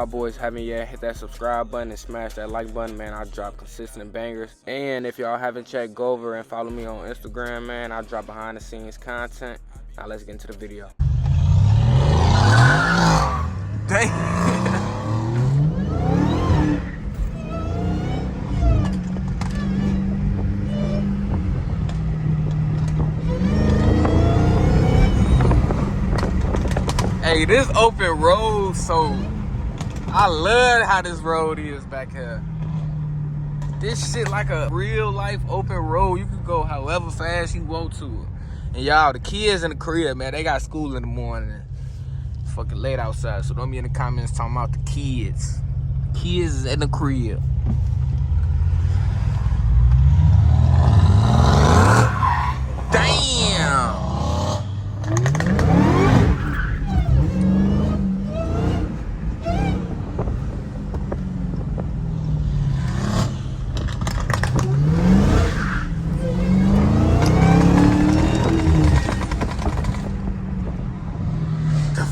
y'all boys haven't yet, hit that subscribe button and smash that like button, man. I drop consistent bangers. And if y'all haven't checked, go over and follow me on Instagram, man. I drop behind the scenes content. Now let's get into the video. Dang. Hey, this open road, so I love how this road is back here. This shit like a real life open road. You can go however fast you want to. And y'all, the kids in the crib, man, they got school in the morning. It's fucking late outside, so don't be in the comments talking about the kids. The kids is in the crib. Damn.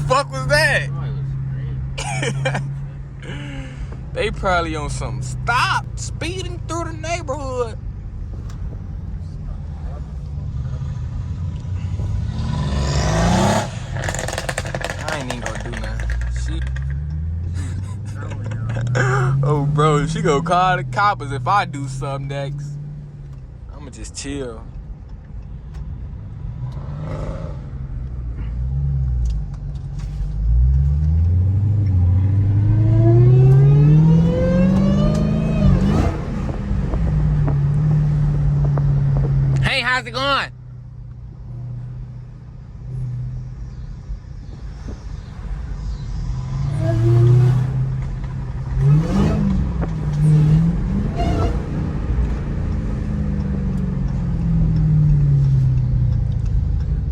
Fuck was that? They probably on something. Stop speeding through the neighborhood. I ain't even gonna do nothing. Oh, bro, she gonna call the coppers if I do something next. I'ma just chill. How's it going?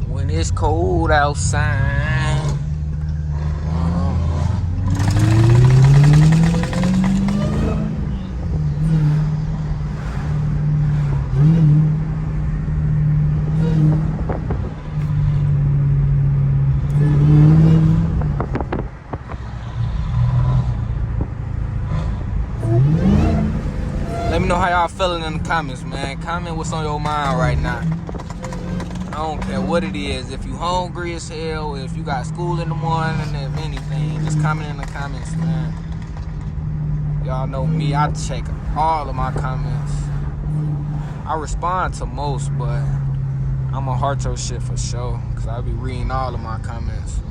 When it's cold outside. Let me know how y'all feeling in the comments, man. Comment what's on your mind right now. I don't care what it is. If you hungry as hell, if you got school in the morning, if anything, just comment in the comments, man. Y'all know me, I check all of my comments. I respond to most, but I'ma heart your shit for sure, because I be reading all of my comments.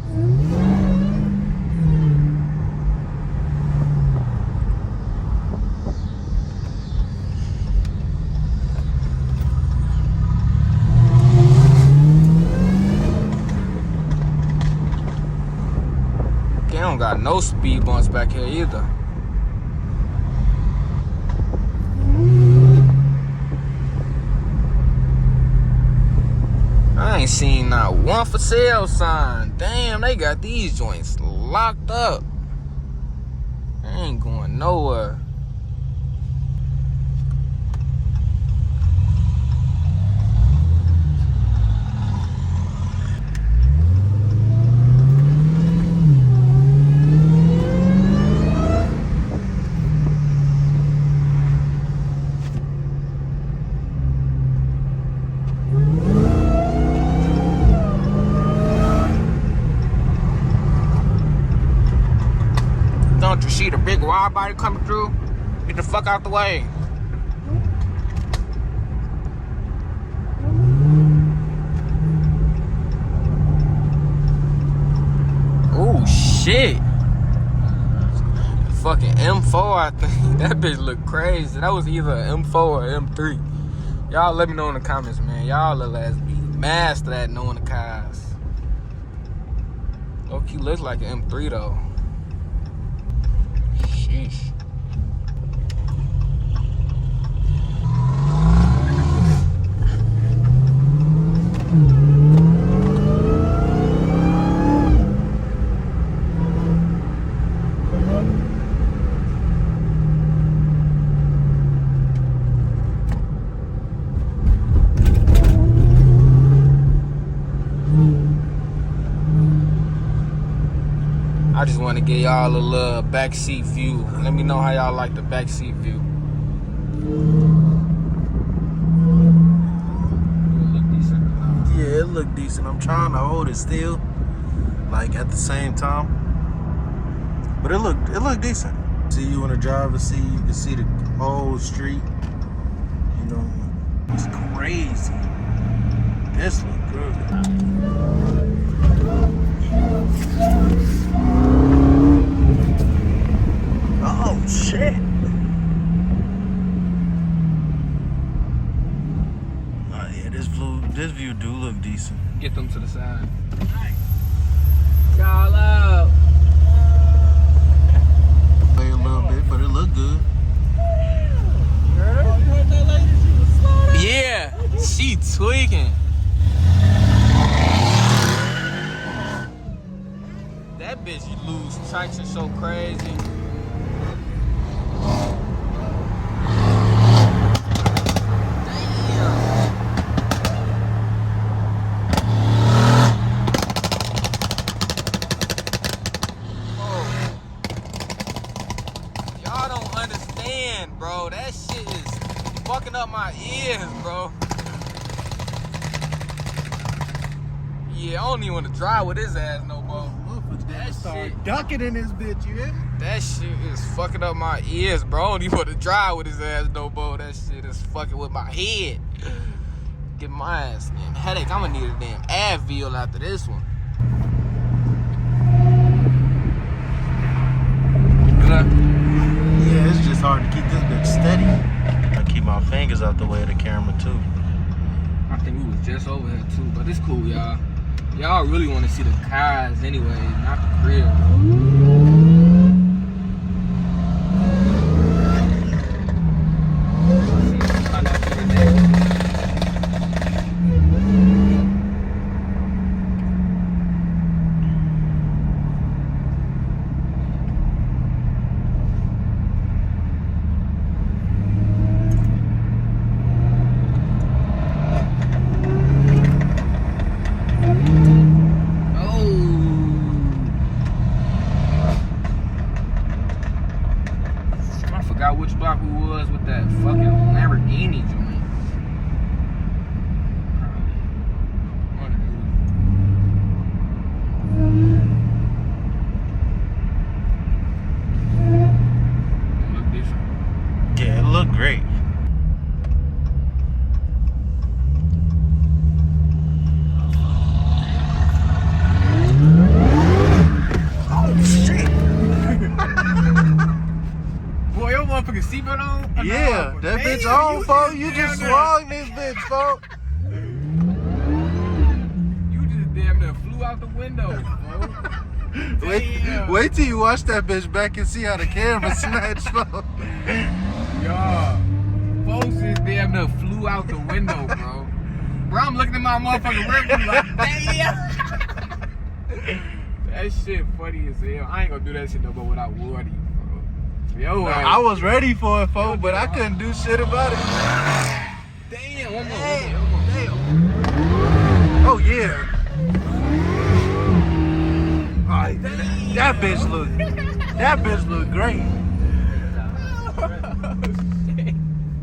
They don't got no speed bumps back here either. I ain't seen not one for sale sign. Damn, they got these joints locked up. I ain't going nowhere. Don't you see the big wide body coming through? Get the fuck out the way. Oh shit. Fucking M4, I think. That bitch look crazy. That was either an M4 or M3. Y'all let me know in the comments, man. Y'all little ass be mastered at knowing the cars. Low-key looks like an M3 though. Sheesh. I just want to give y'all a little backseat view. Let me know how y'all like the backseat view. Yeah, it look decent. I'm trying to hold it still, like at the same time. But it look decent. See you in the driver's seat, you can see the whole street. You know, it's crazy. This look good. Oh shit. Oh yeah, this view do look decent. Get them to the side. Y'all out. Play a little bit, but it look good. Yeah, she tweaking. That bitch, you lose traction so crazy. Bro, that shit is fucking up my ears, bro. Yeah, I don't even want to drive with his ass no more. That shit ducking in this bitch, you hear? That shit is fucking up my ears, bro. I don't even want to drive with his ass no more. That shit is fucking with my head. Get my ass damn headache. I'm gonna need a damn Advil after this one. Yeah, it's just hard to keep this bitch steady. I keep my fingers out the way of the camera too. I think we was just over here too, but it's cool, y'all. Y'all really want to see the cars anyway, not the crib. Which block we was with that fucking Lamborghini joint. It look different. Yeah, it look great. Oh shit! Boy, your motherfucking seatbelt on? Yeah, that bitch on, folks. You just swung this bitch, folks. You just damn near flew out the window, folks. Wait till you watch that bitch back and see how the camera snatched, folks. Y'all, folks just damn near flew out the window, bro. Bro, I'm looking at my motherfucking rear view like, damn. That shit funny as hell. I ain't gonna do that shit no more without Woody. Yo, I was ready for it, folks, but I couldn't do shit about it. Damn, one more. Oh yeah. Oh, that bitch look great.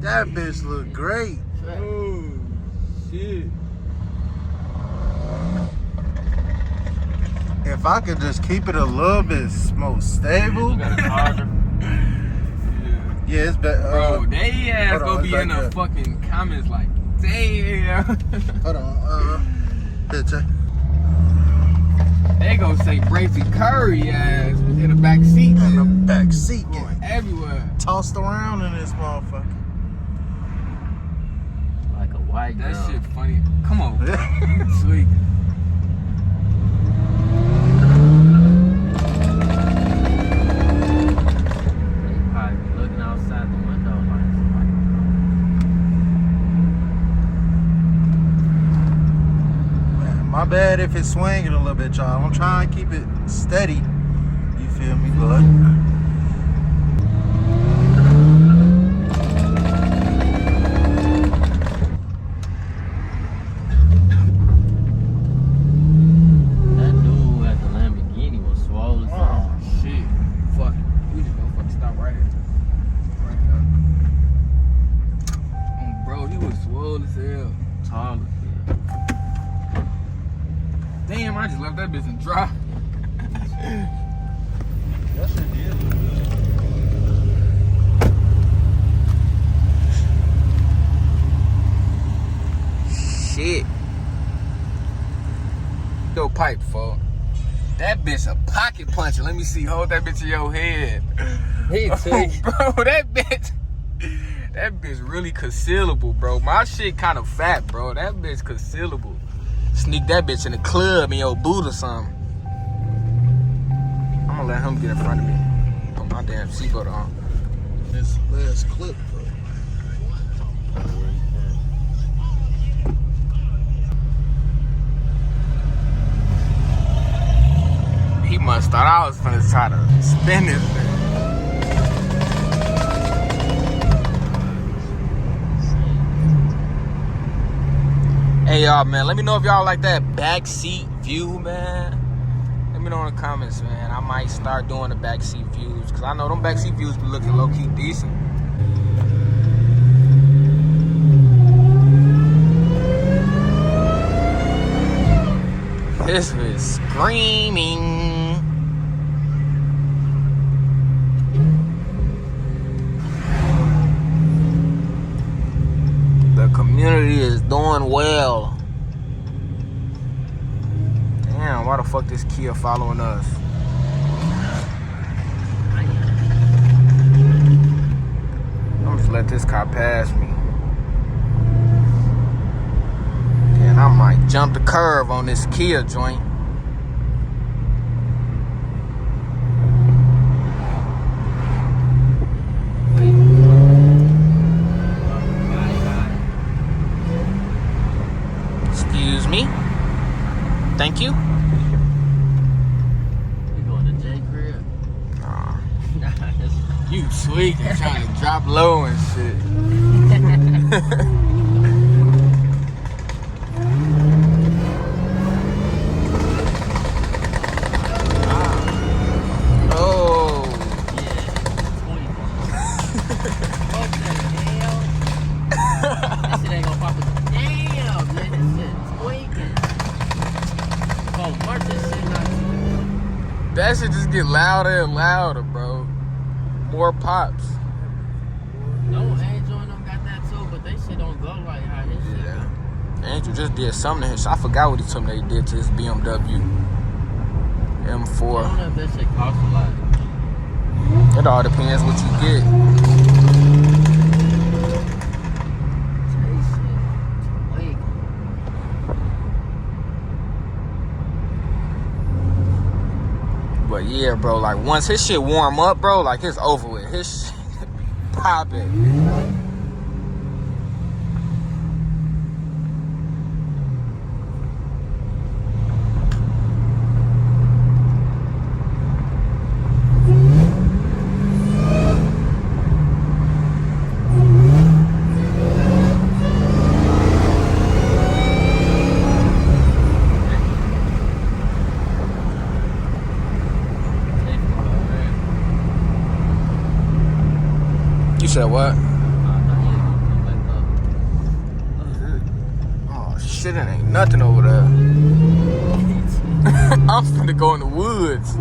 That bitch look great. Oh shit. If I could just keep it a little bit more stable. Yeah, it's better. Bro, they ass gonna be in the fucking comments like, damn. Hold on, bitch. They gonna say Brazy Curry ass was in the back seat. In the back seat, going everywhere. Tossed around in this motherfucker. Like a white girl. That shit funny. Come on, bro. You sweet. My bad if it's swinging a little bit, y'all. I'm trying to keep it steady. You feel me, bud? That dude at the Lamborghini was swollen. dry. That shit did look good. Shit. Yo, pipe, folks. That bitch a pocket puncher. Let me see. Hold that bitch in your head. He Oh, bro, that bitch really concealable, bro. My shit kind of fat, bro. That bitch concealable. Sneak that bitch in the club in your boot or something. I'm gonna let him get in front of me. Put my damn seatbelt on. This last clip, bro. He must thought I was finna try to spin this thing. Hey y'all, man, let me know if y'all like that backseat view, man. Let me know in the comments, man. I might start doing the backseat views, cause I know them backseat views be looking low-key decent. This is screaming. The community is doing well. Damn, why the fuck this Kia following us? I'm just let this car pass me. And I might jump the curve on this Kia joint. Excuse me. Thank you. You going to J crib? Nah. You tweaking, trying to drop low and shit. That shit just get louder and louder, bro. More pops. No, Angel and them got that too, but they shit don't go like how his shit. Yeah. Angel just did something to his. I forgot what he told me they did to his BMW I don't M4. know if that shit costs a lot. It all depends what you get. But yeah, bro, like once his shit warm up, bro, like it's over with. His shit popping. You said what? Oh shit, it ain't nothing over there. I'm finna go in the woods.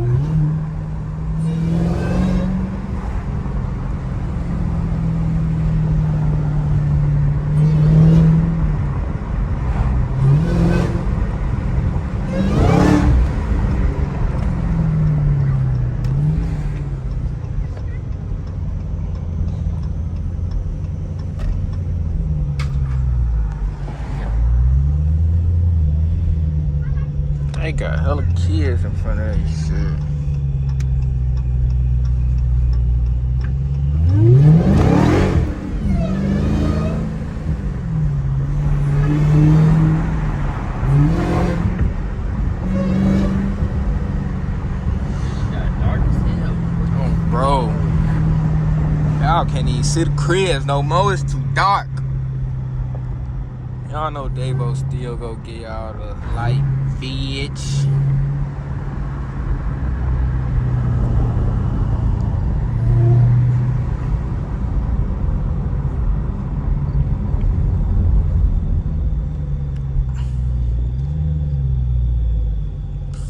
They got hella kids in front of that shit. Oh, bro. Y'all can't even see the cribs no more. It's too dark. Y'all know Davo still go get y'all the light, bitch.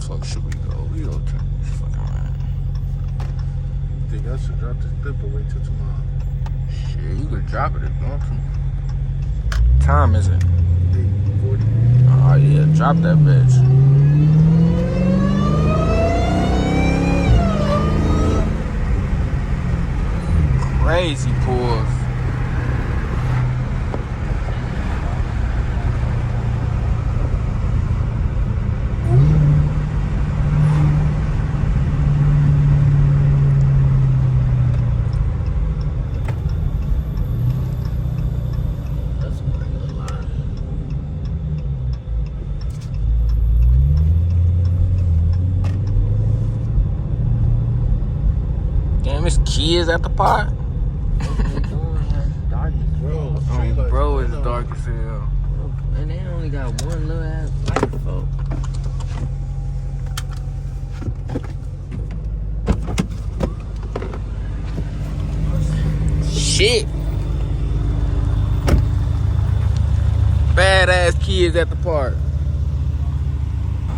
Fuck should we We go turn this fucking around. You think I should drop this clip or wait till tomorrow? Shit, you could drop it if you want to. Time is it? 8:40. Oh yeah, drop that bitch. Crazy pulls. Damn, it's kids at the park. Bro, it's dark as hell. And they only got one little ass light, folks. Shit. Badass kids at the park. I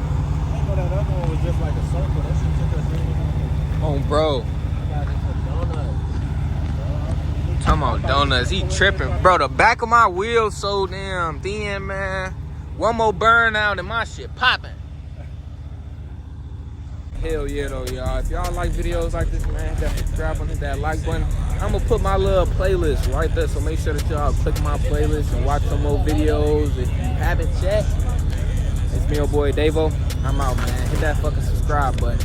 know that other one was just like a circle. That shit took us in. Oh, bro. Talking about donuts. He tripping. Bro, the back of my wheel so damn thin, man. One more burnout and my shit popping. Hell yeah, though, y'all. If y'all like videos like this, man, hit that subscribe button, hit that like button. I'm going to put my little playlist right there, so make sure that y'all click my playlist and watch some more videos. If you haven't yet, it's me, your boy, Davo. I'm out, man. Hit that fucking subscribe button.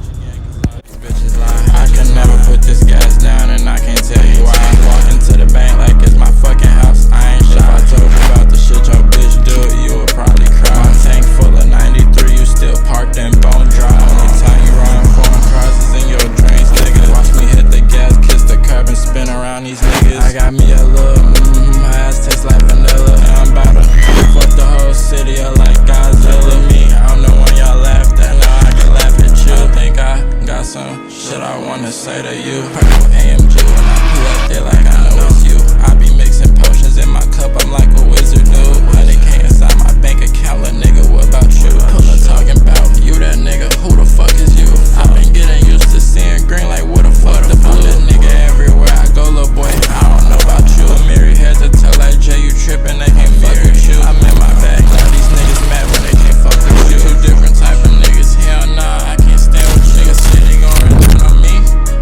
Bitches lie. I can never put this gas down, and I can't tell you why. I'm walking to the bank like it's my fucking house. I ain't shy. If I told you about the shit your bitch do, you would probably cry. My tank full of 93, you still parked and bone dry. Only time you run foreign crosses in your dreams, nigga. Watch me hit the gas, kiss the curb, and spin around these niggas. I got me a little my ass tastes like vanilla, and I'm about to fuck the whole city up like Godzilla. Me, I don't know when y'all laughed at, now I can laugh at you. I think I got some shit I wanna say to you. Purple AMG when I pull up there like I know it's you. I be mixing potions in my cup, I'm like a wizard, dude. 100K inside my bank account, little nigga, what about you? Pull up talking about you, that nigga, who the fuck is you? I been getting used to seeing green like what the fuck the blue. This nigga everywhere I go, little boy, I don't know about you. A Mary had to tell like Jay, you trippin', they can't fuck with you. I'm in my bag, now these niggas mad when they can't fuck with you. Two different type of niggas, hell nah, I can't stand with you. Niggas say they gon' run down on me.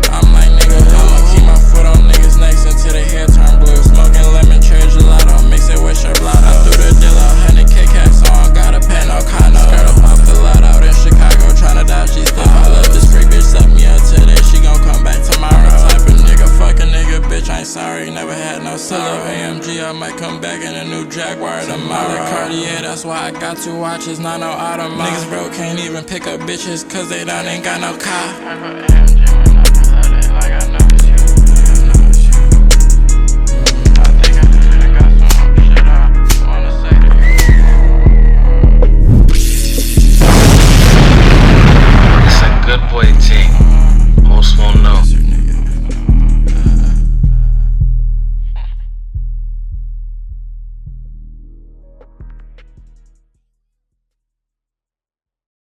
I'm like, nigga, I'ma keep my foot on niggas' necks until their hair turn blue. Smoking lemon, cherry gelato, mix it with sherblato. I threw the deal out, 100K cash on, gotta pay no condo. Skirt up off the lot out in Chicago, tryna dodge these stiff. I love this freak bitch, suck me up today, she gon' come back tomorrow. Type of nigga, fuck a nigga, bitch, I ain't sorry, never had no sorrow. AMG, I might come back in a new Jaguar tomorrow. Cartier, that's why I got 2 watches, not no automatic. Niggas bro can't even pick up bitches, cause they done ain't got no car.